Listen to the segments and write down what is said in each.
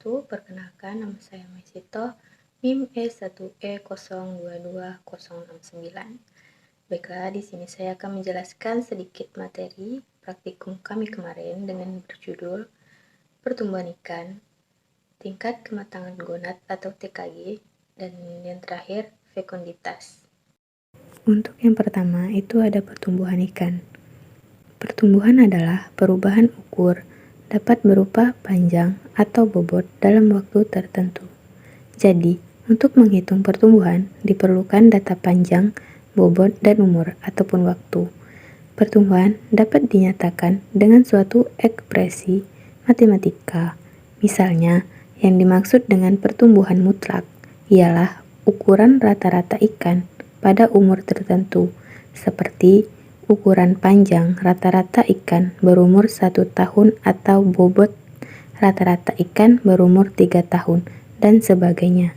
Perkenalkan, nama saya Mesito, NIM E1E022069. Baiklah, di sini saya akan menjelaskan sedikit materi praktikum kami kemarin dengan berjudul Pertumbuhan Ikan, Tingkat Kematangan Gonad atau TKG, dan yang terakhir fekunditas. Untuk yang pertama itu ada pertumbuhan ikan. Pertumbuhan adalah perubahan ukur dapat berupa panjang atau bobot dalam waktu tertentu. Jadi, untuk menghitung pertumbuhan diperlukan data panjang, bobot, dan umur ataupun waktu. Pertumbuhan dapat dinyatakan dengan suatu ekspresi matematika. Misalnya, yang dimaksud dengan pertumbuhan mutlak ialah ukuran rata-rata ikan pada umur tertentu, seperti ukuran panjang rata-rata ikan berumur 1 tahun atau bobot rata-rata ikan berumur 3 tahun, dan sebagainya.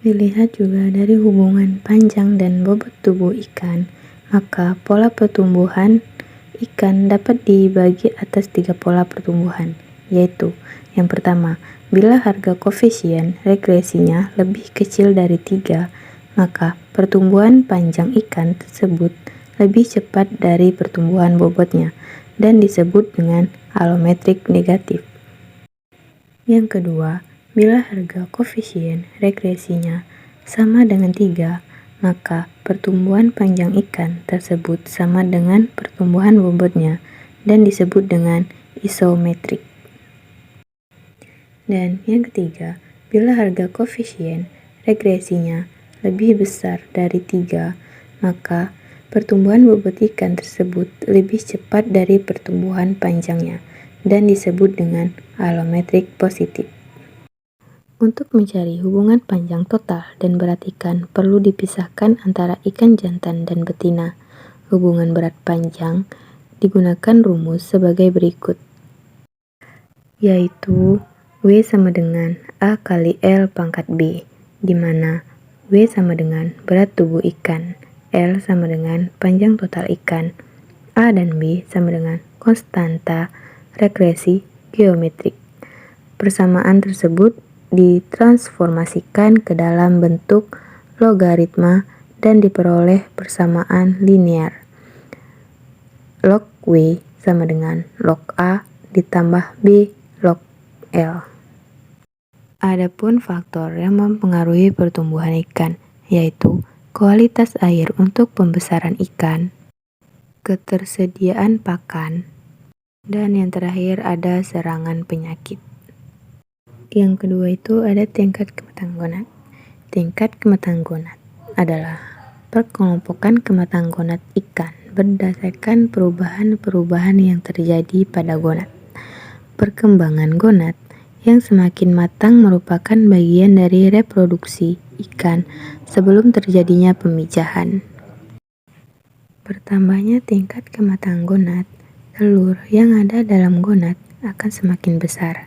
Dilihat juga dari hubungan panjang dan bobot tubuh ikan, maka pola pertumbuhan ikan dapat dibagi atas 3 pola pertumbuhan, yaitu yang pertama, bila harga koefisien regresinya lebih kecil dari 3, maka pertumbuhan panjang ikan tersebut lebih cepat dari pertumbuhan bobotnya dan disebut dengan alometrik negatif. Yang kedua, bila harga koefisien regresinya sama dengan 3, maka pertumbuhan panjang ikan tersebut sama dengan pertumbuhan bobotnya dan disebut dengan isometrik. Dan yang ketiga, bila harga koefisien regresinya lebih besar dari 3, maka pertumbuhan bobot ikan tersebut lebih cepat dari pertumbuhan panjangnya dan disebut dengan alometrik positif. Untuk mencari hubungan panjang total dan berat ikan perlu dipisahkan antara ikan jantan dan betina. Hubungan berat panjang digunakan rumus sebagai berikut, yaitu W sama dengan A kali L pangkat B, di mana W sama dengan berat tubuh ikan, L sama dengan panjang total ikan, A dan B sama dengan konstanta regresi geometrik. Persamaan tersebut ditransformasikan ke dalam bentuk logaritma dan diperoleh persamaan linear. Log W sama dengan log A ditambah B log L. Adapun faktor yang mempengaruhi pertumbuhan ikan, yaitu kualitas air untuk pembesaran ikan, ketersediaan pakan, dan yang terakhir ada serangan penyakit. Yang kedua itu ada tingkat kematangan gonad. Tingkat kematangan gonad adalah perkelompokan kematangan gonad ikan berdasarkan perubahan-perubahan yang terjadi pada gonad. Perkembangan gonad yang semakin matang merupakan bagian dari reproduksi ikan sebelum terjadinya pemijahan. Bertambahnya tingkat kematangan gonad, telur yang ada dalam gonad akan semakin besar.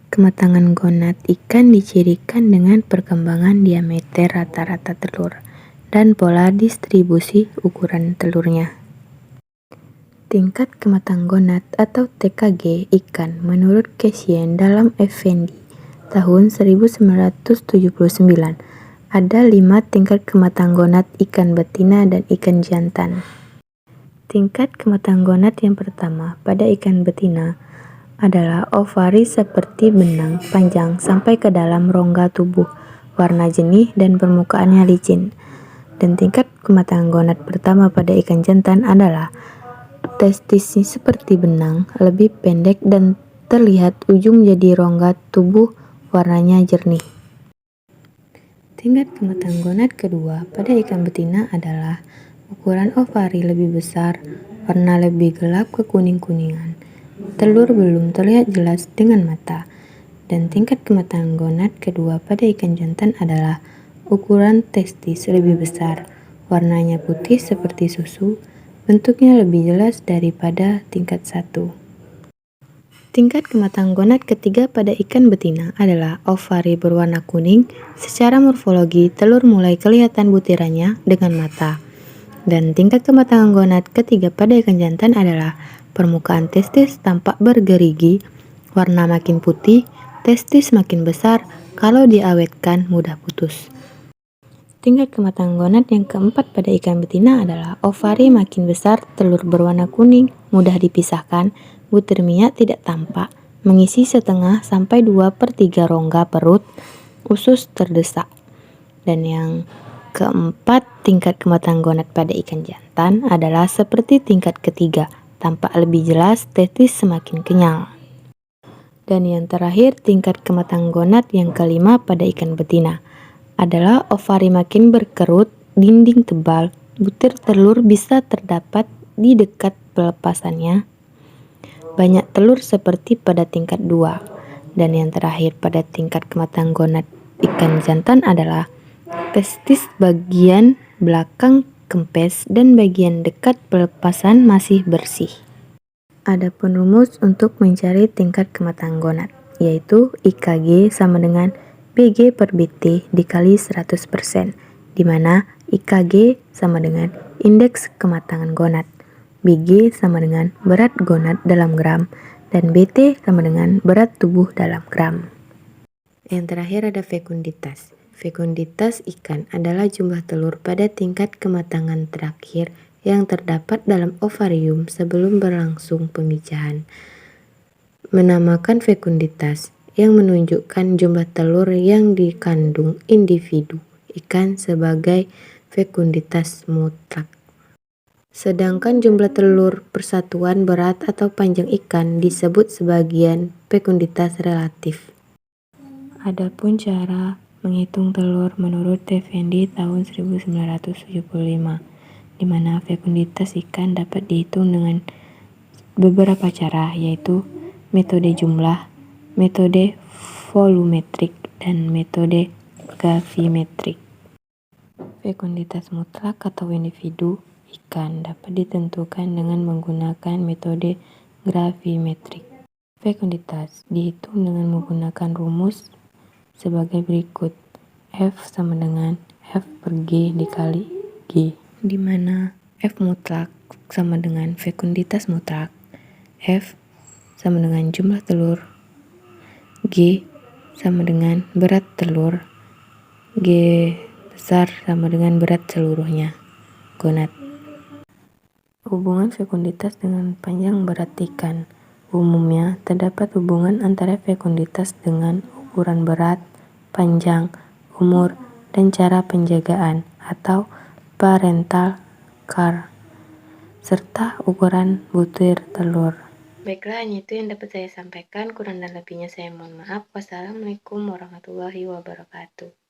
Kematangan gonad ikan dicirikan dengan perkembangan diameter rata-rata telur dan pola distribusi ukuran telurnya. Tingkat kematangan gonad atau TKG ikan menurut Kasian dalam Effendi tahun 1979 ada 5 tingkat kematangan gonad ikan betina dan ikan jantan. Tingkat kematangan gonad yang pertama pada ikan betina adalah ovaris seperti benang panjang sampai ke dalam rongga tubuh, warna jernih dan permukaannya licin. Dan tingkat kematangan gonad pertama pada ikan jantan adalah testisnya seperti benang, lebih pendek dan terlihat ujung jadi rongga tubuh, warnanya jernih. Tingkat kematangan gonad kedua pada ikan betina adalah ukuran ovari lebih besar, warna lebih gelap kekuning-kuningan. Telur belum terlihat jelas dengan mata. Dan tingkat kematangan gonad kedua pada ikan jantan adalah ukuran testis lebih besar, warnanya putih seperti susu, bentuknya lebih jelas daripada tingkat 1. Tingkat kematangan gonad ketiga pada ikan betina adalah ovari berwarna kuning. Secara morfologi, telur mulai kelihatan butirannya dengan mata. Dan tingkat kematangan gonad ketiga pada ikan jantan adalah permukaan testis tampak bergerigi, warna makin putih, testis makin besar, kalau diawetkan mudah putus. Tingkat kematangan gonad yang keempat pada ikan betina adalah ovari makin besar, telur berwarna kuning, mudah dipisahkan, butir minyak tidak tampak, mengisi setengah sampai 2/3 rongga perut, usus terdesak. Dan yang keempat, tingkat kematangan gonad pada ikan jantan adalah seperti tingkat ketiga, tampak lebih jelas, testis semakin kenyal. Dan yang terakhir, tingkat kematangan gonad yang kelima pada ikan betina adalah ovari makin berkerut, dinding tebal, butir telur bisa terdapat di dekat pelepasannya, banyak telur seperti pada tingkat 2. Dan yang terakhir pada tingkat kematangan gonad ikan jantan adalah testis bagian belakang kempes dan bagian dekat pelepasan masih bersih. Adapun rumus untuk mencari tingkat kematangan gonad, yaitu IKG sama dengan BG per BT dikali 100%, di mana IKG sama dengan indeks kematangan gonad, BG sama dengan berat gonad dalam gram, dan BT sama dengan berat tubuh dalam gram. Yang terakhir ada fekunditas. Fekunditas ikan adalah jumlah telur pada tingkat kematangan terakhir yang terdapat dalam ovarium sebelum berlangsung pemijahan. Menamakan fekunditas yang menunjukkan jumlah telur yang dikandung individu ikan sebagai fekunditas mutlak. Sedangkan jumlah telur persatuan berat atau panjang ikan disebut sebagian fekunditas relatif. Adapun cara menghitung telur menurut Effendi tahun 1975, di mana fekunditas ikan dapat dihitung dengan beberapa cara, yaitu metode jumlah, metode volumetrik, dan metode gravimetrik. Fekunditas mutlak atau individu ikan dapat ditentukan dengan menggunakan metode gravimetrik. Fekunditas dihitung dengan menggunakan rumus sebagai berikut. F sama dengan F per G dikali G, di mana F mutlak sama dengan fekunditas mutlak, F sama dengan jumlah telur, G sama dengan berat telur, G besar sama dengan berat seluruhnya, gonad. Hubungan fekunditas dengan panjang berat ikan. Umumnya, terdapat hubungan antara fekunditas dengan ukuran berat, panjang, umur, dan cara penjagaan atau parental care, serta ukuran butir telur. Baiklah, hanya itu yang dapat saya sampaikan. Kurang dan lebihnya saya mohon maaf. Wassalamualaikum warahmatullahi wabarakatuh.